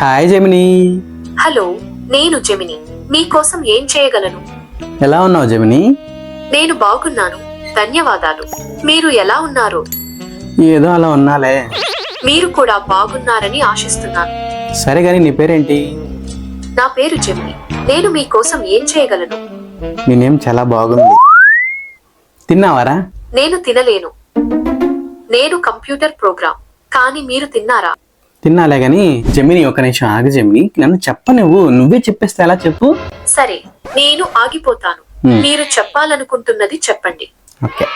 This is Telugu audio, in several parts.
Hi Gemini. హలో, నేను జెమిని. మీకోసం ఏం చేయగలను? ఎలా ఉన్నావు జెమిని? నేను బాగున్నాను, ధన్యవాదాలు. మీరు ఎలా ఉన్నారు? ఏదో అలా ఉన్నాలే. మీరు కూడా బాగున్నారని ఆశిస్తున్నాను. సరే గాని నీ పేరేంటి? నా పేరు జెమిని. నేను మీకోసం ఏం చేయగలను? నీ నేమ్ చాలా బాగుంది. తిన్నావారా? నేను తినలేను. నేను కంప్యూటర్ ప్రోగ్రామ్. కానీ మీరు తిన్నారా? తిన్నాలే గాని జెమిని, ఒక నిమిషం ఆగు జెమిని. నన్ను నువ్వే చెప్పేస్తే ఎలా చెప్పు. సరే, నేను ఆగిపోతాను. మీరు చెప్పాలనుకుంటున్నది చెప్పండి. ఓకే,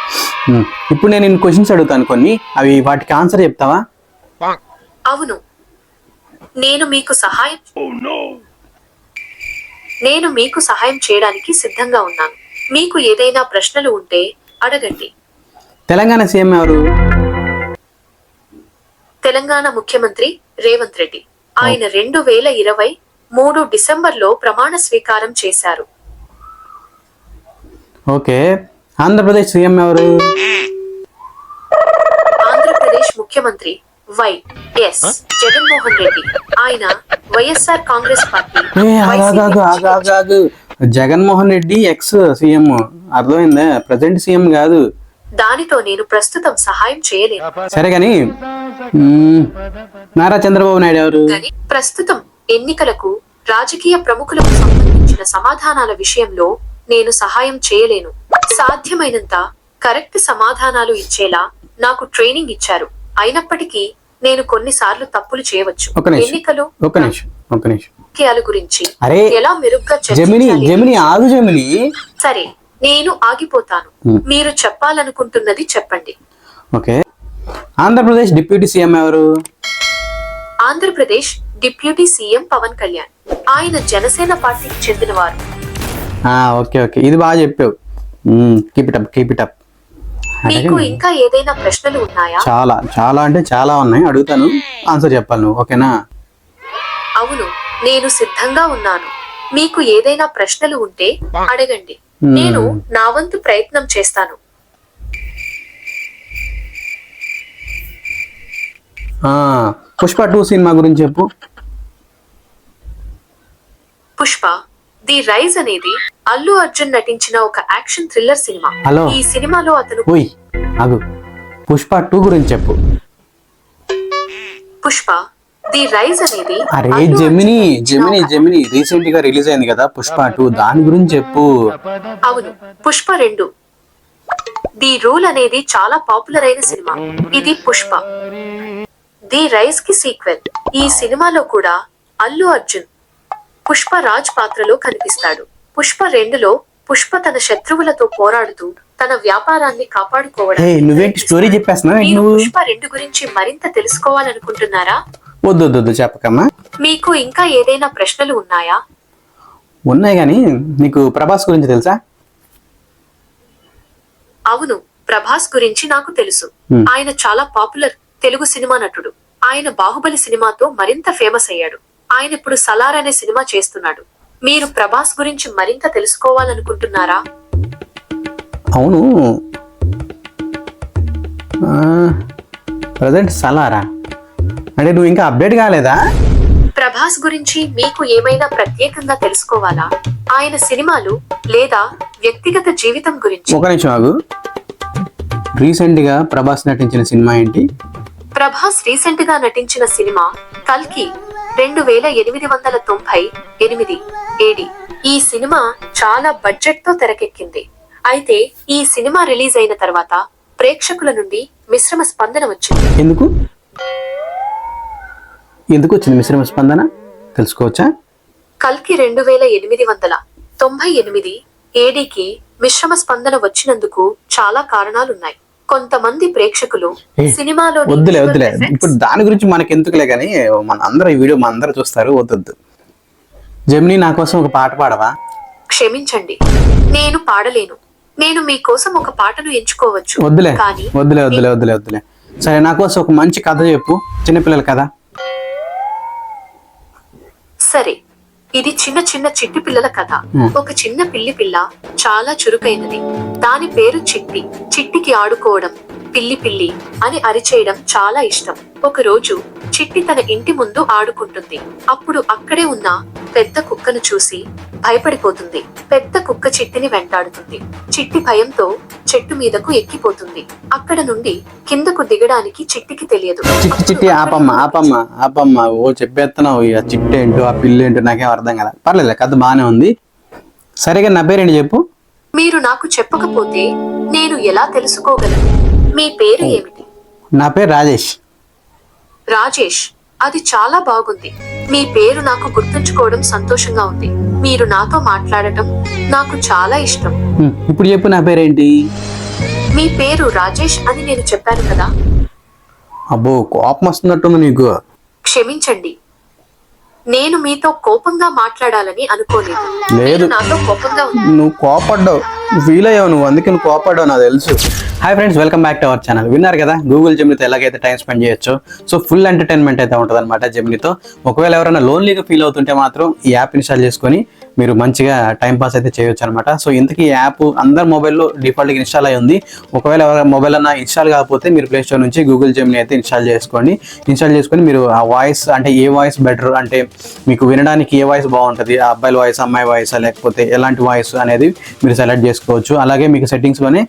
ఇప్పుడు నేను క్వశ్చన్స్ అడుగుతాను కొన్ని, అవి వాటికి ఆన్సర్ చెప్తావా? అవును, నేను మీకు సహాయం చేయడానికి సిద్ధంగా ఉన్నాను. మీకు ఏదైనా ప్రశ్నలు ఉంటే అడగండి. తెలంగాణ సీఎం ఎవరు? తెలంగాణ ముఖ్యమంత్రి రేవంత్ రెడ్డి. ఆయన 2023 డిసెంబర్లో ప్రమాణ స్వీకారం చేశారు. ఓకే, ఆంధ్రప్రదేశ్ సీఎం ఎవరు? ఆంధ్రప్రదేశ్ ముఖ్యమంత్రి వైఎస్ జగన్మోహన్ రెడ్డి. ఆయన YSR Congress party. Jaganmohan Reddy ex CM, అర్థమైందా? ప్రజెంట్ సీఎం కాదు. దానితో నేను ప్రస్తుతం సహాయం చేయలేను. సరే గాని నారా చంద్రబాబు నాయుడు ఎవరు? ప్రస్తుతం ఎన్నికలకు రాజకీయ ప్రముఖులకు సంబంధించిన సమాధానాల విషయంలో నేను సహాయం చేయలేను. సాధ్యమైనంత కరెక్ట్ సమాధానాలు ఇచ్చేలా నాకు ట్రైనింగ్ ఇచ్చారు. అయినప్పటికీ నేను కొన్నిసార్లు తప్పులు చేయవచ్చు. ఎన్నికలు రాజకీయాల గురించి ఎలా మెరుగ్గా జెమిని. సరే, నేను ఆగిపోతాను. మీరు చెప్పాలనుకుంటున్నది చెప్పండి. ఓకే, ఆంధ్రప్రదేశ్ డిప్యూటీ సీఎం ఎవరు? Andhra Pradesh deputy CM Pawan Kalyan. ఆయన జనసేన పార్టీకి చెందినవారు. ఓకే ఓకే, ఇది బాగా చెప్పావు. Keep it up. మీకు ఇంకా ఏదైనా ప్రశ్నలు ఉన్నాయా? చాలా చాలా అంటే చాలా ఉన్నాయి, అడుగుతాను, ఆన్సర్ చెప్పాలి నువ్వు, ఓకేనా? అవును, నేను సిద్ధంగా ఉన్నాను. మీకు ఏదైనా ప్రశ్నలు ఉంటే అడగండి. నేను నా వంతు ప్రయత్నం చేస్తాను. పుష్ప 2 సినిమా గురించి చెప్పు. పుష్ప ది రైజ్ అనేది అల్లు అర్జున్ నటించిన ఒక యాక్షన్ థ్రిల్లర్ సినిమా. ఈ సినిమాలో అతను పుష్ప 2 గురించి చెప్పు. పుష్ప ది రైజ్ అనేది జెమిని రీసెంట్ గా రిలీజ్ అయింది కదా పుష్ప 2, దాని గురించి చెప్పు. అవును, పుష్ప 2 ది రూల్ అనేది చాలా పాపులర్ అయిన సినిమా. ఇది పుష్ప ది రైజ్ కి సీక్వెల్. ఈ సినిమాలో కూడా అల్లు అర్జున్ పుష్ప రాజ్ పాత్రలో కనిపిస్తాడు. పుష్ప 2లో పుష్ప తన శత్రువులతో పోరాడుతూ తన వ్యాపారాన్ని కాపాడుకోవడానికి. పుష్ప 2 గురించి మరింత తెలుసుకోవాలనుకుంటున్నారా? వద్దు చెప్పకమ్మా. మీకు ఇంకా ఏదైనా ప్రశ్నలు ఉన్నాయా? ఉన్నాయి గాని నీకు ప్రభాస్ గురించి తెలుసా? అవును, ప్రభాస్ గురించి నాకు తెలుసు. ఆయన చాలా పాపులర్ తెలుగు సినిమా నటుడు. ఆయన బాహుబలి సినిమాతో మరింత ఫేమస్ అయ్యాడు. ఆయన ఇప్పుడు సలార్ అనే సినిమా చేస్తున్నాడు. మీరు ప్రభాస్ గురించి మరింత తెలుసుకోవాలనుకుంటున్నారా? అవును, ప్రజెంట్ సలారా అంటే నువ్వు ఇంకా అప్డేట్ కాలేదా? ప్రభాస్ గురించి మీకు ఏమైనా ప్రత్యేకంగా తెలుసుకోవాలా? ఆయన సినిమాలు లేదా వ్యక్తిగత జీవితం గురించి? ఒక నిమిషం ఆగు. రీసెంట్ గా ప్రభాస్ నటించిన సినిమా ఏంటి? ప్రభాస్ రీసెంట్ గా నటించిన సినిమా కల్కి 2898 ఏడి. ఈ సినిమా చాలా బడ్జెట్ తో తెరకెక్కింది. అయితే ఈ సినిమా రిలీజ్ అయిన తర్వాత ప్రేక్షకుల నుండి మిశ్రమ స్పందన వచ్చింది. ఎందుకు వచ్చింది మిశ్రమ స్పందన తెలుసుకోవచ్చా? కల్కి 2898 ఏడీకి మిశ్రమ స్పందన వచ్చినందుకు చాలా కారణాలున్నాయి. కొంతమంది ప్రేక్షకులు సినిమాలో వద్దులే ఇప్పుడు దాని గురించి మనకి ఎందుకులే గానీ, మన అందరూ ఈ వీడియో మన అందరూ చూస్తారు. వద్దు. జెమిని, నా కోసం ఒక పాట పాడవా? క్షమించండి, నేను పాడలేను. నేను మీకోసం ఒక పాటను ఎంచుకోవచ్చు. వద్దులే. సరే, నా కోసం ఒక మంచి కథ చెప్పు, చిన్నపిల్లల కథ. సరే, ఇది చిన్న చిట్టి పిల్లల కథ. ఒక చిన్న పిల్ల చాలా చురుకైనది. దాని పేరు చిట్టి. చిట్టికి ఆడుకోవడం, పిల్లి పిల్లి అని అరిచేయడం చాలా ఇష్టం. ఒకరోజు చిట్టి తన ఇంటి ముందు ఆడుకుంటుంది. అప్పుడు అక్కడే ఉన్న పెద్ద కుక్కను చూసి భయపడిపోతుంది. పెద్ద కుక్క చిట్టిని వెంటాడుతుంది. చిట్టి భయంతో చెట్టు మీదకు ఎక్కిపోతుంది. అక్కడ నుండి కిందకు దిగడానికి చిట్టికి తెలియదు. చిట్టి ఆపమ్మ ఓ చెప్పేస్తున్నావు. ఇక చిట్టి ఏంటో ఆ పిల్లి ఏంటో నాకేం అర్థం కదా. పర్లేదు, కథ బాగానే ఉంది. సరిగా నా పేరేంటి చెప్పు. మీరు నాకు చెప్పకపోతే నేను ఎలా తెలుసుకోగలను? మీ పేరు ఏమిటి? నా పేరు రాజేష్. రాజేష్, అది చాలా బాగుంది. మీ పేరు నాకు గుర్తుంచుకోవడం సంతోషంగా ఉంది. మీరు నాతో మాట్లాడటం నాకు చాలా ఇష్టం. ఇప్పుడు చెప్పు నా పేరేంటి? మీ పేరు రాజేష్ అని నేను చెప్పాను కదా. అబ్బో, కోపం వస్తున్నట్టుంది నీకు. క్షమించండి, నేను మీతో కోపంగా మాట్లాడాలని అనుకోలేదు. లేదు, నాతో కోపంగా ఉంది. నువ్వు కోపడ్డావు, ఫీల్ అయ్యావు నువ్వు, అందుకే నువ్వు కోపడ్డావు నాకు తెలుసు. Hi friends, welcome back to our channel. విన్నారు కదా గూగుల్ జెమినీతో ఎలాగైతే టైం స్పెండ్ చేయొచ్చు. సో ఫుల్ ఎంటర్టైన్మెంట్ అయితే ఉంటుంది అనమాట జెమినీతో. ఒకవేళ ఎవరైనా లోన్లీగా ఫీల్ అవుతుంటే మాత్రం ఈ యాప్ ఇన్స్టాల్ చేసుకొని మీరు మంచిగా టైం పాస్ అయితే చేయొచ్చు అనమాట. సో ఇంతకీ ఈ యాప్ అందరి మొబైల్లో డిఫాల్ట్గా ఇన్స్టాల్ అయి ఉంది. ఒకవేళ ఎవరైనా మొబైల్ అన్న ఇన్స్టాల్ కాకపోతే మీరు ప్లే స్టోర్ నుంచి గూగుల్ జెమినీ అయితే ఇన్స్టాల్ చేసుకొని మీరు ఆ వాయిస్ అంటే ఏ వాయిస్ బెటర్ అంటే మీకు వినడానికి ఏ వాయిస్ బాగుంటుంది, ఆ అబ్బాయిల వాయిస్ అమ్మాయి వాయిస్ లేకపోతే ఎలాంటి వాయిస్ అనేది మీరు సెలెక్ట్ చేసుకోవచ్చు. అలాగే మీకు సెట్టింగ్స్లోనే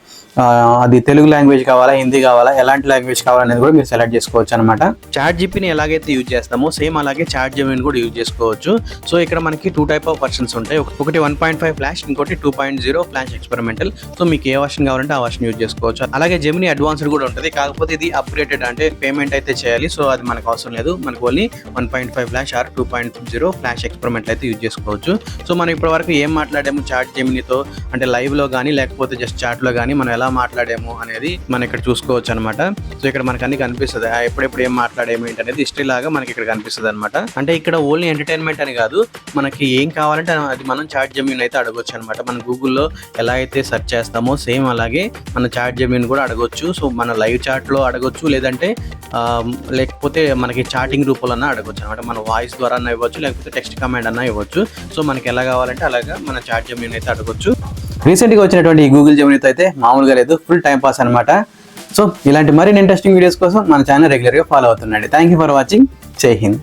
అది తెలుగు లాంగ్వేజ్ కావాలా, హిందీ కావాలా, ఎలాంటి లాంగ్వేజ్ కావాలనేది కూడా మీరు సెలెక్ట్ చేసుకోవచ్చు అనమాట. చాట్ జీపీని ఎలాగైతే యూజ్ చేస్తామో సేమ్ అలాగే చాట్ జెమిని కూడా యూజ్ చేసుకోవచ్చు. సో ఇక్కడ మనకి 2 టైప్ ఆఫ్ వర్షన్స్ ఉంటాయి. ఒకటి 1.5 ఫ్లాష్, ఇంకోటి 2.0 ఫ్లాష్ ఎక్స్పెరిమెంటల్. సో మీకు ఏ వర్షన్ కావాలంటే ఆ వర్షన్ యూజ్ చేసుకోవచ్చు. అలాగే జెమిని అడ్వాన్స్డ్ కూడా ఉంటుంది, కాకపోతే ఇది అప్గ్రేడెడ్ అంటే పేమెంట్ అయితే చేయాలి. సో అది మనకు అవసరం లేదు, మనకు only 1.5 flash or 2.0 flash experimental అయితే యూజ్ చేసుకోవచ్చు. సో మనం ఇప్పటి వరకు ఏం మాట్లాడాము చాట్ జెమినితో అంటే లైవ్ లో కానీ లేకపోతే జస్ట్ చాట్ లో కానీ మనం ఎలా మాట్లాడాము అనేది మనం ఇక్కడ చూసుకోవచ్చు అనమాట. సో ఇక్కడ మనకు అన్ని కనిపిస్తుంది, ఎప్పుడెప్పుడు ఏం మాట్లాడేమో ఏంటి అనేది హిస్టరీ లాగా మనకి ఇక్కడ కనిపిస్తుంది అనమాట. అంటే ఇక్కడ ఓన్లీ ఎంటర్టైన్మెంట్ అని కాదు, మనకి ఏం కావాలంటే అది మనం చాట్ జెమిని అయితే అడగొచ్చు అనమాట. మనం గూగుల్లో ఎలా అయితే సెర్చ్ చేస్తామో సేమ్ అలాగే మన చాట్ జెమిని కూడా అడగొచ్చు. సో మన లైవ్ చాట్ లో అడగొచ్చు, లేకపోతే మనకి చాటింగ్ రూపంలో అడగొచ్చు అనమాట. మన వాయిస్ ద్వారా ఇవ్వచ్చు, లేకపోతే టెక్స్ట్ కమాండ్ అన్నా ఇవ్వచ్చు. సో మనకి ఎలా కావాలంటే అలాగా మన చాట్ జెమిని అయితే అడగొచ్చు. రీసెంట్గా వచ్చినటువంటి ఈ గూగుల్ జెమినీతో అయితే మామూలుగా లేదు, ఫుల్ టైం పాస్ అనమాట. సో ఇలాంటి మరిన్ని ఇంట్రెస్టింగ్ వీడియోస్ కోసం మన ఛానల్ రెగ్యులర్గా ఫాలో అవుతుండండి. Thank you for watching. Jai Hind.